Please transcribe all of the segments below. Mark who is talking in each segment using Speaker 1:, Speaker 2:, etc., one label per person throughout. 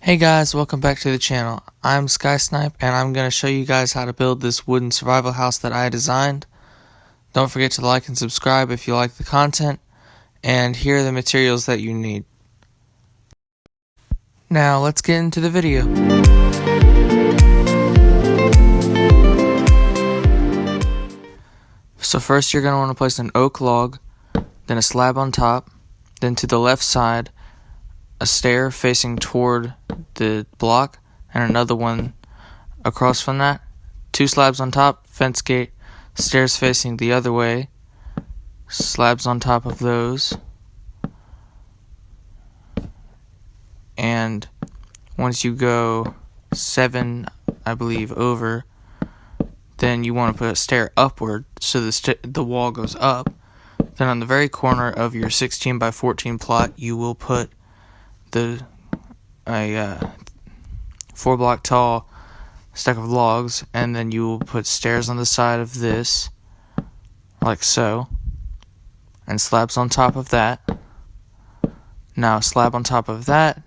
Speaker 1: Hey guys, welcome back to the channel. I'm SkySnipe and I'm going to show you guys how to build this wooden survival house that I designed. Don't forget to like and subscribe if you like the content, and here are the materials that you need. Now let's get into the video. So first you're going to want to place an oak log, then a slab on top, then to the left side a stair facing toward the block, and another one across from that. 2 slabs on top, fence gate, stairs facing the other way, slabs on top of those. And once you go 7, I believe, over, then you want to put a stair upward so the wall goes up. Then on the very corner of your 16 by 14 plot, you will put a 4 block tall stack of logs, and then you will put stairs on the side of this, like so, and slabs on top of that. Now slab on top of that,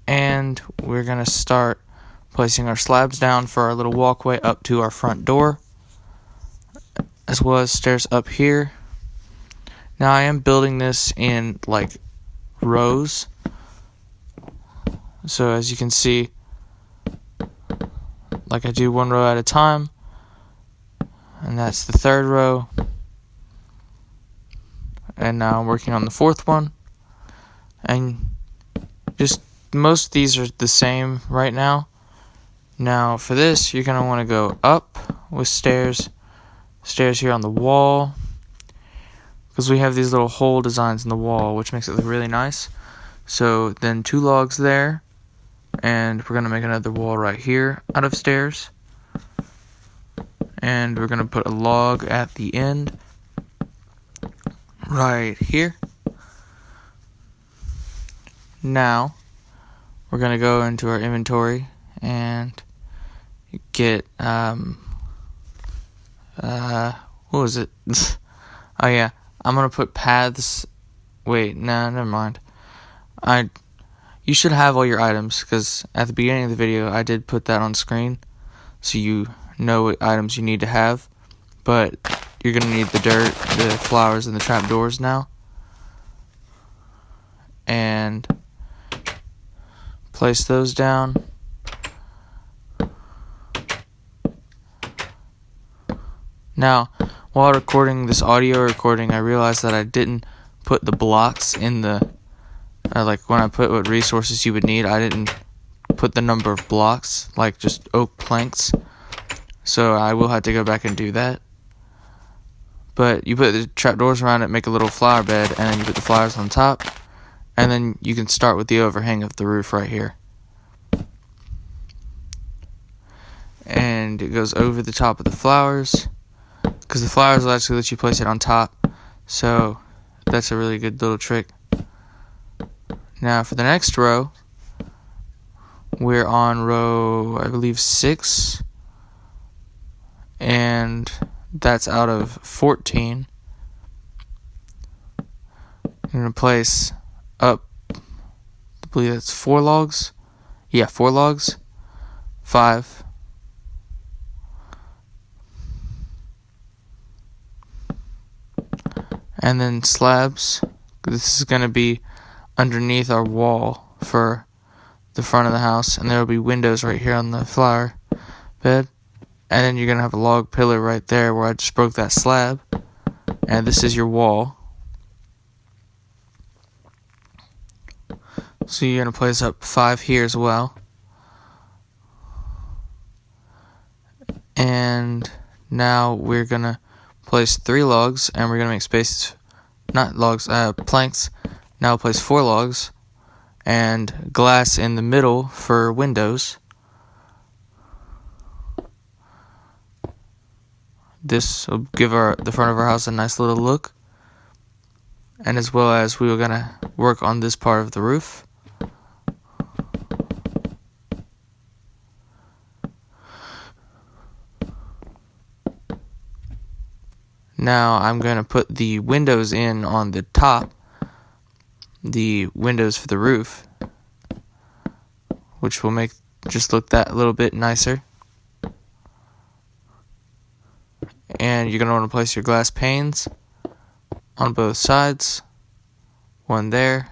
Speaker 1: and we're going to start placing our slabs down for our little walkway up to our front door, as well as stairs up here. Now I am building this in like rows, so as you can see, like I do 1 row at a time, and that's the 3rd row, and now I'm working on the 4th one. And just most of these are the same right now. Now for this, you're going to want to go up with stairs here on the wall, because we have these little hole designs in the wall which makes it look really nice. So then 2 logs there, and we're going to make another wall right here out of stairs, and we're going to put a log at the end right here. Now we're going to go into our inventory and get what was it? Oh yeah, I'm going to put paths. Wait, nah, never mind. You should have all your items, because at the beginning of the video I did put that on screen, so you know what items you need to have. But you're going to need the dirt, the flowers, and the trapdoors now. And place those down. Now, while recording this audio recording, I realized that I didn't put the blocks in the like when I put what resources you would need, I didn't put the number of blocks, like just oak planks. So I will have to go back and do that. But you put the trapdoors around it, make a little flower bed, and then you put the flowers on top. And then you can start with the overhang of the roof right here. And it goes over the top of the flowers, because the flowers will actually let you place it on top. So that's a really good little trick. Now for the next row, we're on row, I believe, 6, and that's out of 14. I'm going to place up, I believe that's 4 logs. Yeah, 4 logs. 5. And then slabs. This is going to be underneath our wall for the front of the house, and there will be windows right here on the flower bed. And then you're going to have a log pillar right there where I just broke that slab, and this is your wall. So you're going to place up 5 here as well. And now we're going to place 3 logs, and we're going to make spaces, not logs, planks. Now we'll place 4 logs and glass in the middle for windows. This will give the front of our house a nice little look. And as well as we were going to work on this part of the roof. Now I'm going to put the windows in on the top, the windows for the roof, which will make just look that little bit nicer. And you're going to want to place your glass panes on both sides. One there.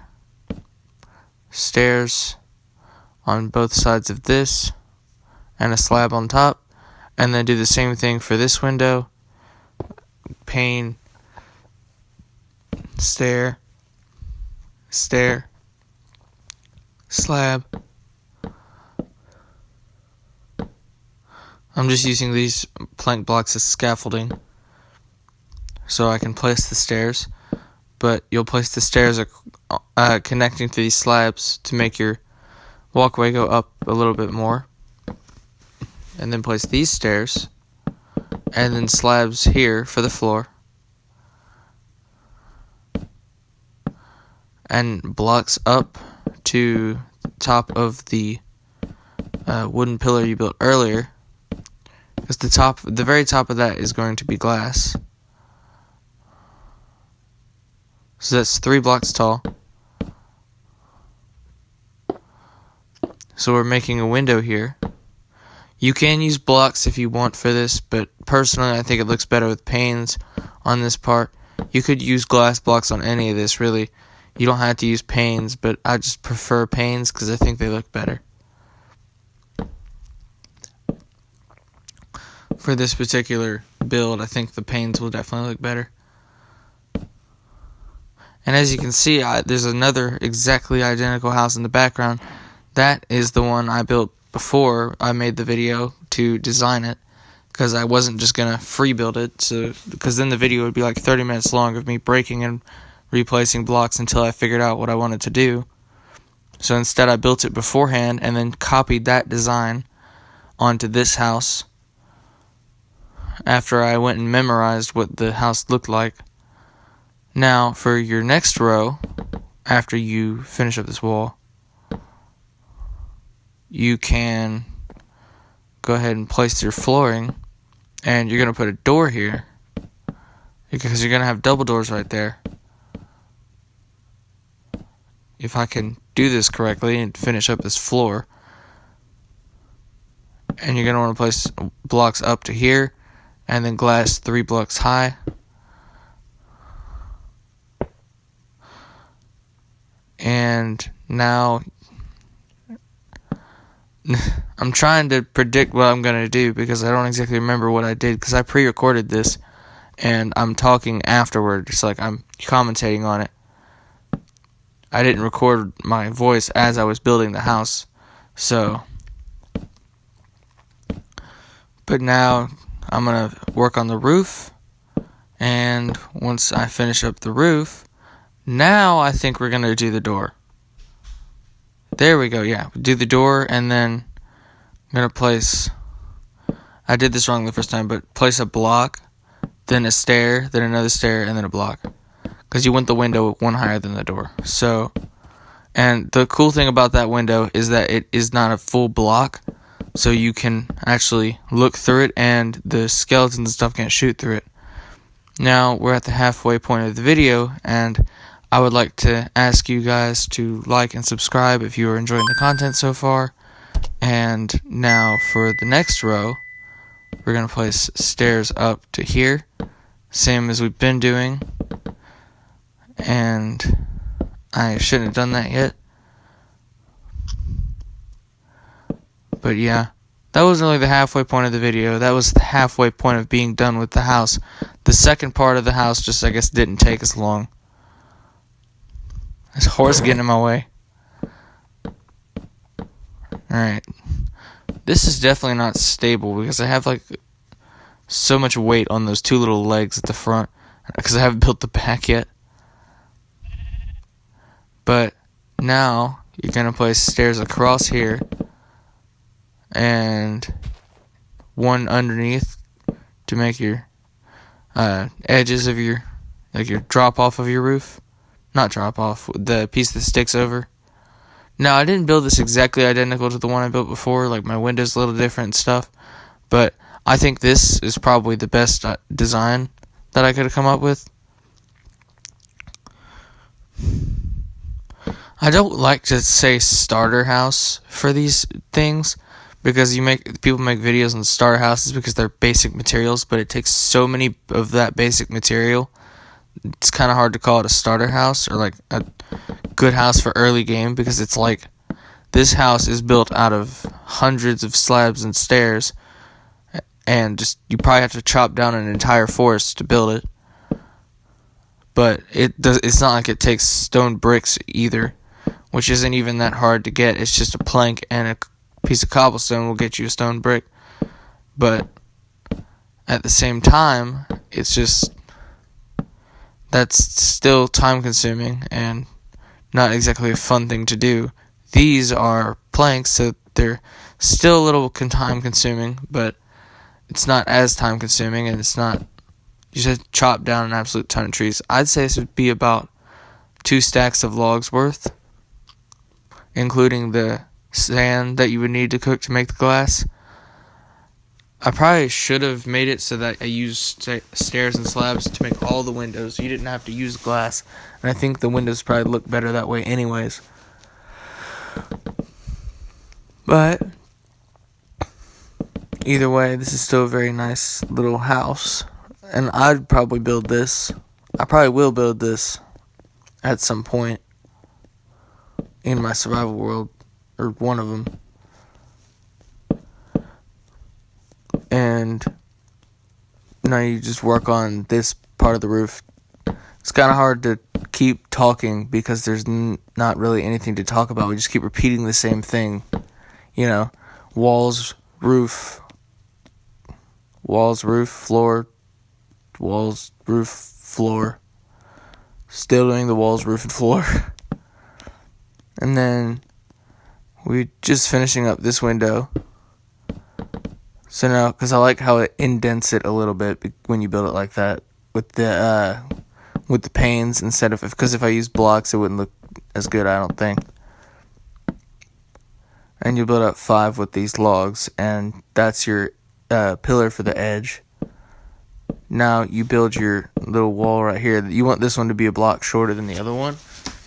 Speaker 1: Stairs on both sides of this. And a slab on top. And then do the same thing for this window. Pane. Stair. Stair. Slab. I'm just using these plank blocks as scaffolding so I can place the stairs, but you'll place the stairs connecting to these slabs to make your walkway go up a little bit more, and then place these stairs and then slabs here for the floor and blocks up to the top of the wooden pillar you built earlier. Because the very top of that is going to be glass. So that's 3 blocks tall. So we're making a window here. You can use blocks if you want for this, but personally I think it looks better with panes on this part. You could use glass blocks on any of this, really. You don't have to use panes, but I just prefer panes because I think they look better. For this particular build, I think the panes will definitely look better. And as you can see, there's another exactly identical house in the background. That is the one I built before I made the video to design it, because I wasn't just going to free build it, because then the video would be like 30 minutes long of me breaking and replacing blocks until I figured out what I wanted to do. So instead I built it beforehand and then copied that design onto this house after I went and memorized what the house looked like. Now, for your next row, after you finish up this wall, you can go ahead and place your flooring, and you're going to put a door here, because you're going to have double doors right there. If I can do this correctly and finish up this floor, and you're going to want to place blocks up to here, and then glass 3 blocks high. And now I'm trying to predict what I'm going to do because I don't exactly remember what I did, because I pre-recorded this and I'm talking afterward. It's like I'm commentating on it. I didn't record my voice as I was building the house. But now I'm going to work on the roof, and once I finish up the roof, now I think we're going to do the door. There we go, yeah. Do the door, and then I'm going to place, I did this wrong the first time, but place a block, then a stair, then another stair, and then a block. Because you want the window one higher than the door. So, and the cool thing about that window is that it is not a full block, so you can actually look through it, and the skeletons and stuff can't shoot through it. Now, we're at the halfway point of the video, and I would like to ask you guys to like and subscribe if you are enjoying the content so far. And now for the next row, we're going to place stairs up to here, same as we've been doing. And I shouldn't have done that yet. But yeah, that wasn't really the halfway point of the video. That was the halfway point of being done with the house. The second part of the house just, I guess, didn't take as long. This horse getting in my way. Alright. This is definitely not stable because I have like so much weight on those 2 little legs at the front because I haven't built the back yet. But now you're going to place stairs across here and one underneath to make your edges of your, like your drop off of your roof. Not drop off, the piece that sticks over. Now, I didn't build this exactly identical to the one I built before, like my window's a little different and stuff, but I think this is probably the best design that I could have come up with. I don't like to say starter house for these things because people make videos on starter houses because they're basic materials, but it takes so many of that basic material. It's kind of hard to call it a starter house or like a good house for early game because it's like this house is built out of hundreds of slabs and stairs, and just you probably have to chop down an entire forest to build it. But it's not like it takes stone bricks either, which isn't even that hard to get. It's just a plank and a piece of cobblestone will get you a stone brick. But at the same time, it's just that's still time consuming and not exactly a fun thing to do. These are planks, so they're still a little time consuming, but it's not as time consuming, and it's not, you just chop down an absolute ton of trees. I'd say this would be about 2 stacks of logs worth, including the sand that you would need to cook to make the glass. I probably should have made it so that I used stairs and slabs to make all the windows. You didn't have to use glass, and I think the windows probably look better that way anyways. But either way, this is still a very nice little house, and I'd probably build this. I probably will build this at some point in my survival world, or one of them. And now you just work on this part of the roof. It's kind of hard to keep talking because there's not really anything to talk about. We just keep repeating the same thing. You know, walls, roof, floor, walls, roof, floor. Still doing the walls, roof, and floor. And then we're just finishing up this window. So now, because I like how it indents it a little bit when you build it like that with the panes instead of, because if I use blocks it wouldn't look as good, I don't think. And you build up 5 with these logs, and that's your pillar for the edge. Now you build your little wall right here. You want this one to be a block shorter than the other one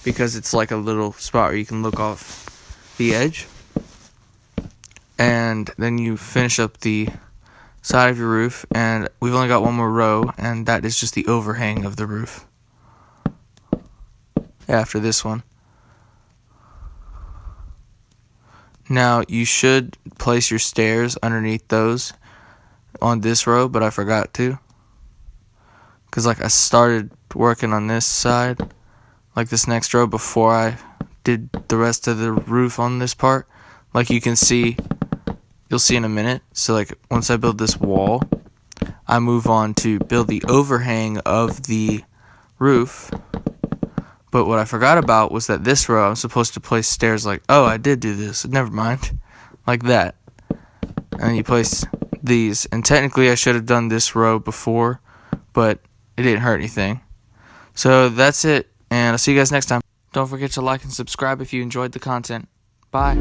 Speaker 1: because it's like a little spot where you can look off the edge. And then you finish up the side of your roof, and we've only got one more row, and that is just the overhang of the roof after this one. Now you should place your stairs underneath those on this row, but I forgot to, because like I started working on this side, like this next row, before I did the rest of the roof on this part. Like you can see, you'll see in a minute. So like once I build this wall, I move on to build the overhang of the roof. But what I forgot about was that this row I'm supposed to place stairs like, oh, I did do this, never mind, like that. And then you place these, and technically I should have done this row before, but it didn't hurt anything. So that's it, and I'll see you guys next time. Don't forget to like and subscribe if you enjoyed the content. Bye.